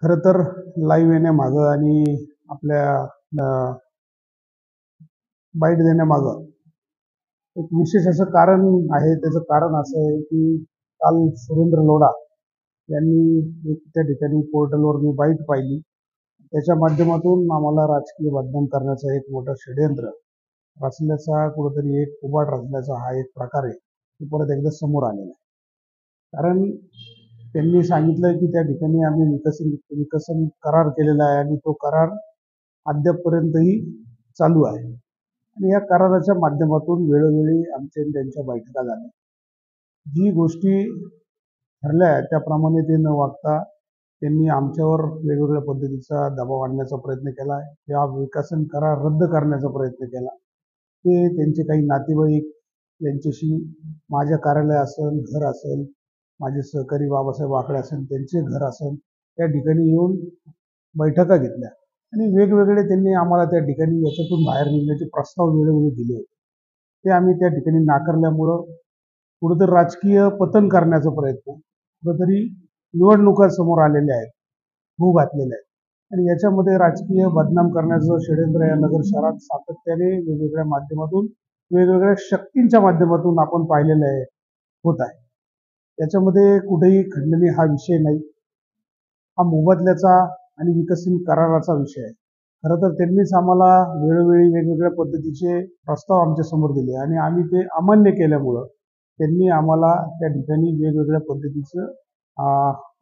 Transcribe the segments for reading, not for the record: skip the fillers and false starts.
खरं तर लाईव्ह येण्यामागं आणि आपल्या बाईट देण्यामागं एक विशेष असं कारण आहे. त्याचं कारण असं आहे की काल सुरेंद्र लोढा यांनी एक त्या ठिकाणी पोर्टलवर मी बाईट पाहिली. त्याच्या माध्यमातून आम्हाला राजकीय बदनाम करण्याचं एक मोठं षडयंत्र रचल्याचा, कुठंतरी एक उभाट रचल्याचा हा एक प्रकार आहे, तो परत एकदा समोर आलेला आहे. कारण त्यांनी सांगितलं की त्या ठिकाणी आम्ही विकसन करार केलेला आहे आणि तो करार अद्यापपर्यंतही चालू आहे. आणि या कराराच्या माध्यमातून वेळोवेळी आमच्या त्यांच्या बैठका झाल्या. जी गोष्टी ठरल्या त्याप्रमाणे ते न वागता त्यांनी आमच्यावर वेगवेगळ्या पद्धतीचा दबाव आणण्याचा प्रयत्न केला. या विकसन करार रद्द करण्याचा प्रयत्न केला. ते त्यांचे काही नातेवाईक यांच्याशी माझ्या कार्यालय असेल, घर असेल, माझे सहकारी बाबासाहेब आकडे असेल, त्यांचे घर असेल, त्या ठिकाणी येऊन बैठका घेतल्या आणि वेगवेगळे त्यांनी आम्हाला त्या ठिकाणी याच्यातून बाहेर निघण्याचे प्रस्ताव वेळोवेळी दिले होते. ते आम्ही त्या ठिकाणी नाकारल्यामुळं कुठंतरी राजकीय पतन करण्याचा प्रयत्न, कुठंतरी निवडणुका समोर आलेल्या आहेत, भू घातलेल्या आहेत आणि याच्यामध्ये राजकीय बदनाम करण्याचं षडयंत्र या नगर शहरात सातत्याने वेगवेगळ्या माध्यमातून, वेगवेगळ्या शक्तींच्या माध्यमातून आपण पाहिलेलं आहे, होत आहे. त्याच्यामध्ये कुठेही खंडणी हा विषय नाही. हा मोबदल्याचा आणि विकसन कराराचा विषय आहे. खरं तर त्यांनीच आम्हाला वेळोवेळी वेगवेगळ्या पद्धतीचे प्रस्ताव आमच्या समोर दिले आणि आम्ही ते अमान्य केल्यामुळं त्यांनी आम्हाला त्या ठिकाणी वेगवेगळ्या पद्धतीचं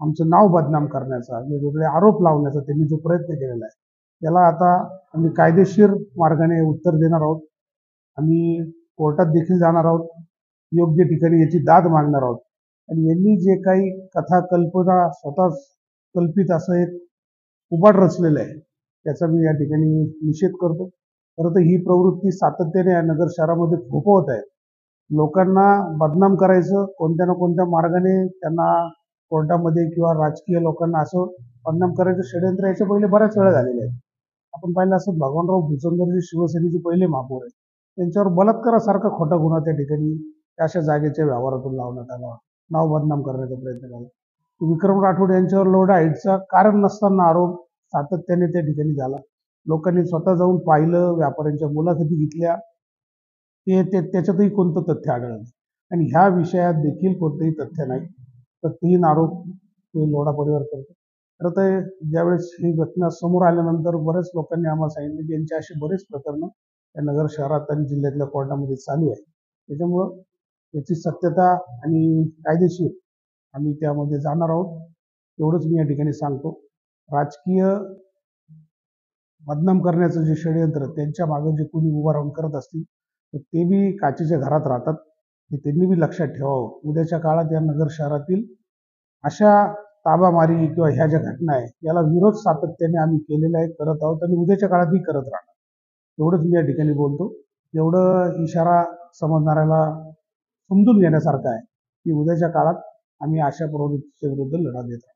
आमचं नाव बदनाम करण्याचा, वेगवेगळे आरोप लावण्याचा त्यांनी जो प्रयत्न केलेला आहे, त्याला आता आम्ही कायदेशीर मार्गाने उत्तर देणार आहोत. आम्ही कोर्टात देखील जाणार आहोत. योग्य ठिकाणी याची दाद मागणार आहोत आणि यांनी जे काही कथा कल्पना स्वतः कल्पित असं एक उभाट रचलेलं आहे, त्याचा मी या ठिकाणी निषेध करतो. खरं तर ही प्रवृत्ती सातत्याने या नगर शहरामध्ये फोफवत आहे. लोकांना बदनाम करायचं, कोणत्या ना कोणत्या मार्गाने त्यांना कोर्टामध्ये किंवा राजकीय लोकांना असं बदनाम करायचं षडयंत्र याच्या पहिले बऱ्याच वेळा झालेले आहेत. आपण पाहिलं असं भगवानराव भुजंगर जे शिवसेनेचे पहिले महापौर आहेत, त्यांच्यावर बलात्कारासारखा खोटा गुन्हा त्या ठिकाणी अशा जागेच्या व्यवहारातून लावण्यात आला, नाव बदनाम करण्याचा प्रयत्न केला. विक्रम राठोड यांच्यावर लोढा हाईटचा कारण नसताना आरोप सातत्याने त्या ठिकाणी झाला. लोकांनी स्वतः जाऊन पाहिलं, व्यापाऱ्यांच्या मुलाखती घेतल्या, त्याच्यातही कोणतं तथ्य आढळलं नाही आणि ह्या विषयात देखील कोणतंही तथ्य नाही. तर 3 आरोप ते लोढा परिवार करतो. खरं तर ज्यावेळेस ही घटना समोर आल्यानंतर बऱ्याच लोकांनी आम्हाला सांगितलं की यांचे असे बरेच प्रकरणं या नगर शहरात आणि जिल्ह्यातल्या कोर्टामध्ये चालू आहे. त्याच्यामुळं याची सत्यता आणि कायदेशीर आम्ही त्यामध्ये जाणार आहोत. एवढंच मी या ठिकाणी सांगतो. राजकीय बदनाम करण्याचं जे षडयंत्र त्यांच्या मागे जे कोणी उभा राहून करत असतील, तर ते बी काचेच्या घरात राहतात. हे त्यांनी बी लक्षात ठेवावं. उद्याच्या काळात या नगर शहरातील अशा ताबामारी किंवा ह्या ज्या घटना आहे, याला विरोध सातत्याने आम्ही केलेला आहे, करत आहोत आणि उद्याच्या काळातही करत राहणार. एवढंच मी या ठिकाणी बोलतो. एवढं इशारा समजणाऱ्याला समजून घेण्यासारखा आहे की उद्याच्या काळात आम्ही अशा प्रवृत्तीच्या विरुद्ध लढा देत आहोत.